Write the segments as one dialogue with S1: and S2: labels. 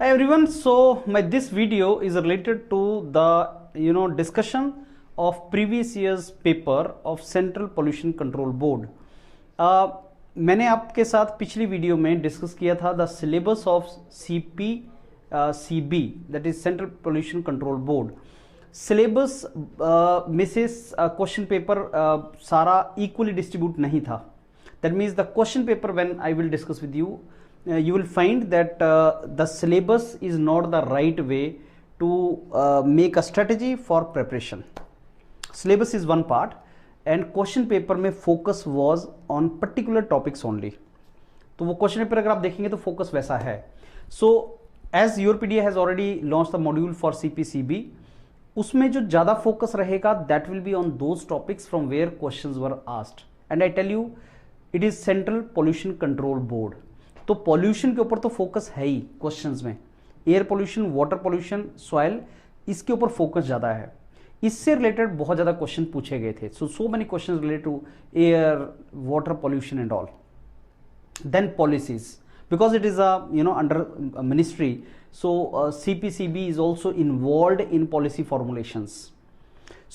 S1: Hi everyone, so this video is related to the discussion of previous year's paper of Central Pollution Control Board. मैंने आपके साथ पिछली video में discuss किया था the syllabus of CPCB, that is central pollution control board syllabus में से question paper सारा इक्वली डिस्ट्रीब्यूट नहीं था. That means the question paper when I will discuss with you, you will find that the syllabus is not the right way to make a strategy for preparation. Syllabus is one part and question paper में focus was on particular topics only. तो वो question paper अगर आप देखेंगे तो focus वैसा है. So as Europedia has already launched the module for CPCB, उसमें जो ज़्यादा focus रहेगा that will be on those topics from where questions were asked. And I tell you, it is Central Pollution Control Board. तो pollution के ऊपर तो focus है ही questions में. Air pollution, water pollution, soil, इसके ऊपर फोकस ज़्यादा है. इससे रिलेटेड बहुत ज़्यादा क्वेश्चन पूछे गए थे. So many question related to air, water pollution and all. Then policies, because it is under ministry, so CPCB is also involve in policy formulations.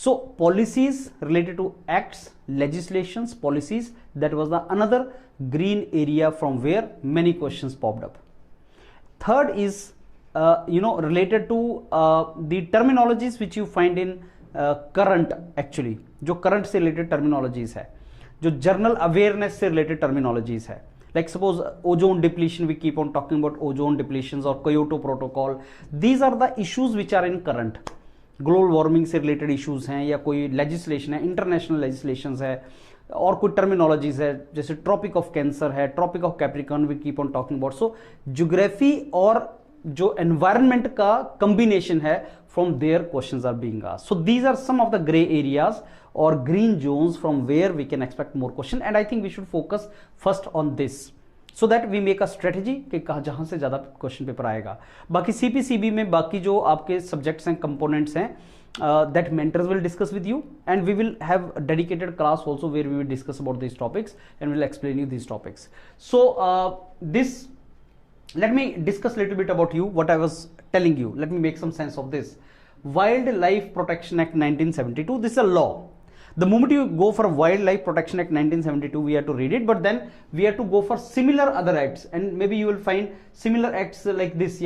S1: So policies related to acts, legislations, policies, that was the another green area from where many questions popped up. Third is related to the terminologies which you find in current, actually जो current से related terminologies है, जो journal awareness से related terminologies है. Like suppose ozone depletion, we keep on talking about ozone depletions or Kyoto Protocol. These are the issues which are in current. Global warming से related issues हैं या कोई legislation है, international legislations है, और कोई terminologies है जैसे ट्रॉपिक ऑफ कैंसर है, tropic of capricorn, we keep on talking about. So geography और जो एनवायरनमेंट का कॉम्बिनेशन है, from there questions are being asked. So these are some of the grey areas और green zones from where we can expect more question, and I think we should focus first on this so that we make a strategy कि कहाँ जहाँ से ज़्यादा question paper आएगा. बाकी CPCB में बाकी जो आपके सब्जेक्ट्स हैं, कंपोनेंट्स हैं, that mentors will discuss with you, and we will have a dedicated class also where we will discuss about these topics and will explain you these topics. So let me discuss a little bit about you, what I was telling you. Let me make some sense of this. Wildlife Protection Act 1972, this is a law. The moment you go for Wildlife Protection Act 1972, we have to read it, but then we have to go for similar other acts, and maybe you will find similar acts like this.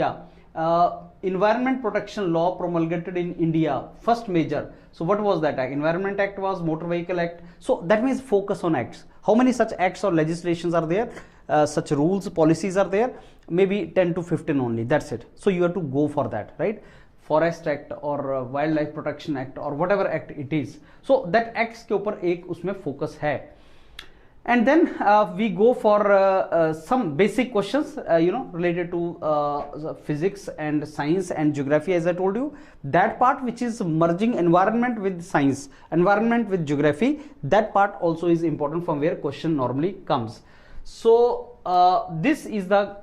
S1: Environment Protection Law promulgated in India, first major. So what was that act? Environment Act was Motor Vehicle Act. So that means focus on acts. How many such acts or legislations are there? Such rules, policies are there? Maybe 10 to 15 only. That's it. So you have to go for that, right? Forest Act or Wildlife Protection Act or whatever act it is. So that acts के ऊपर एक उसमें focus है. And then we go for some basic questions related to physics and science and geography, as I told you. That part which is merging environment with science, environment with geography, that part also is important from where question normally comes. So this is the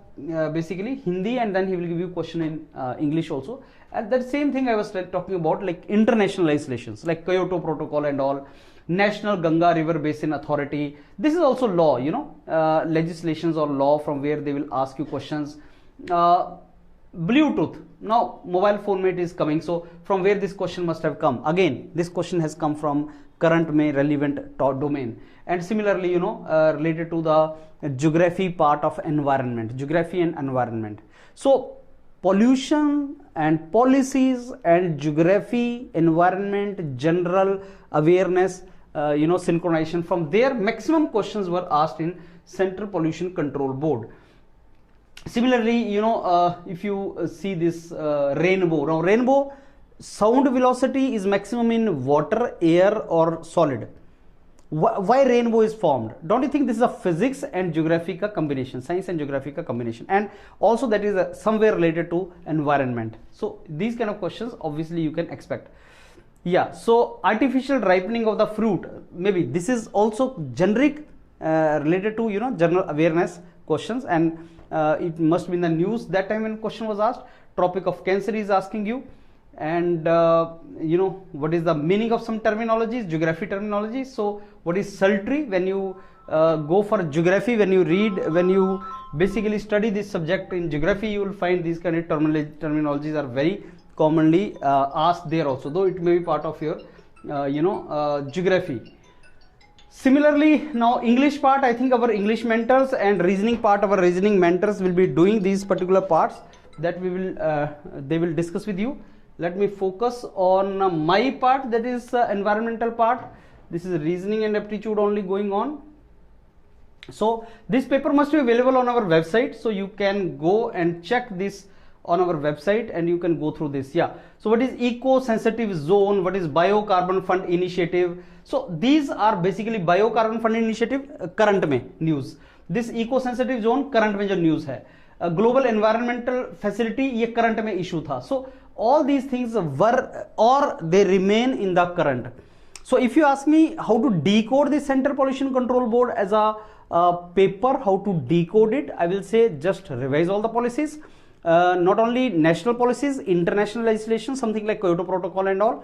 S1: basically Hindi, and then he will give you question in English also. And that same thing I was talking about, like international legislations like Kyoto Protocol and all, National Ganga River Basin Authority. This is also law, legislations or law from where they will ask you questions. Bluetooth, now mobile phone mate is coming, so from where this question must have come. Again, this question has come from current में relevant domain. And similarly, related to the geography part of environment, geography and environment. So pollution and policies and geography, environment, general awareness, synchronization, from there maximum questions were asked in Central Pollution Control Board. Similarly, if you see this rainbow, now rainbow sound velocity is maximum in water, air or solid. Why rainbow is formed? Don't you think this is a physics and geography ka combination, science and geography ka combination, and also that is somewhere related to environment. So these kind of questions obviously you can expect. So artificial ripening of the fruit, maybe this is also generic related to general awareness questions, and it must be in the news that time when question was asked. Tropic of Cancer is asking you, and what is the meaning of some terminologies, geography terminologies. So what is sultry? When you go for geography, when you basically study this subject in geography, you will find these kind of terminologies are very commonly asked there also, though it may be part of your geography. Similarly, now English part, I think our English mentors, and reasoning part, our reasoning mentors will be doing these particular parts that we will they will discuss with you. Let me focus on my part, that is environmental part. This is reasoning and aptitude only going on. So this paper must be available on our website, so you can go and check this on our website and you can go through this. Yeah, so what is eco-sensitive zone, what is biocarbon fund initiative? So these are basically biocarbon fund initiative current में news, this eco-sensitive zone current में जो news है, global environmental facility ये current में issue था. So all these things were or they remain in the current. So if you ask me how to decode the Central Pollution Control Board as a paper, how to decode it, I will say just revise all the policies. Not only national policies, international legislation, something like Kyoto Protocol and all.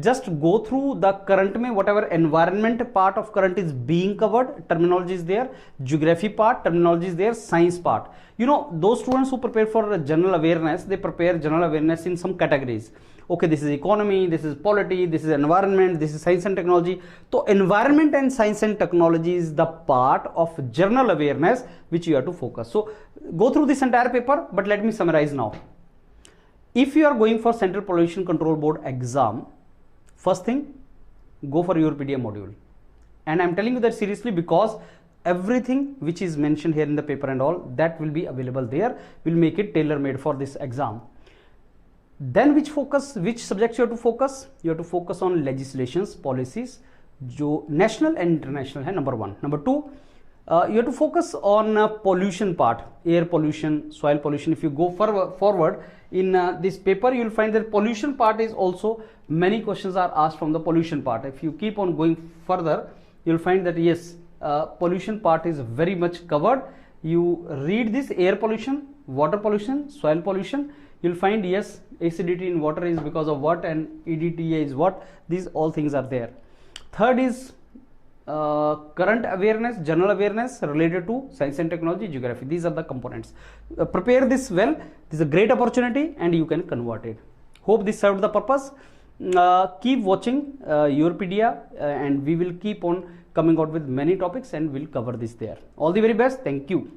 S1: Just go through the current में whatever environment part of current is being covered, terminology is there, geography part, terminology is there, science part. You know, those students who prepare for general awareness, they prepare general awareness in some categories. Okay, this is economy, this is polity, this is environment, this is science and technology. So environment and science and technology is the part of general awareness which you have to focus. So go through this entire paper, but let me summarize now. If you are going for Central Pollution Control Board exam, first thing, go for your PDM module. And I'm telling you that seriously because everything which is mentioned here in the paper and all, that will be available there. We'll make it tailor-made for this exam. Then which subjects you have to focus? You have to focus on legislations, policies, जो national and international है, number one. Number two, you have to focus on pollution part, air pollution, soil pollution. If you go forward in this paper, you will find that pollution part is also, many questions are asked from the pollution part. If you keep on going further, you will find that yes, pollution part is very much covered. You read this air pollution, water pollution, soil pollution, you'll find yes, acidity in water is because of what and EDTA is what. These all things are there. Third is current awareness, general awareness related to science and technology, geography. These are the components. Prepare this well. This is a great opportunity and you can convert it. Hope this served the purpose. Keep watching Yourpedia and we will keep on coming out with many topics and we'll cover this there. All the very best. Thank you.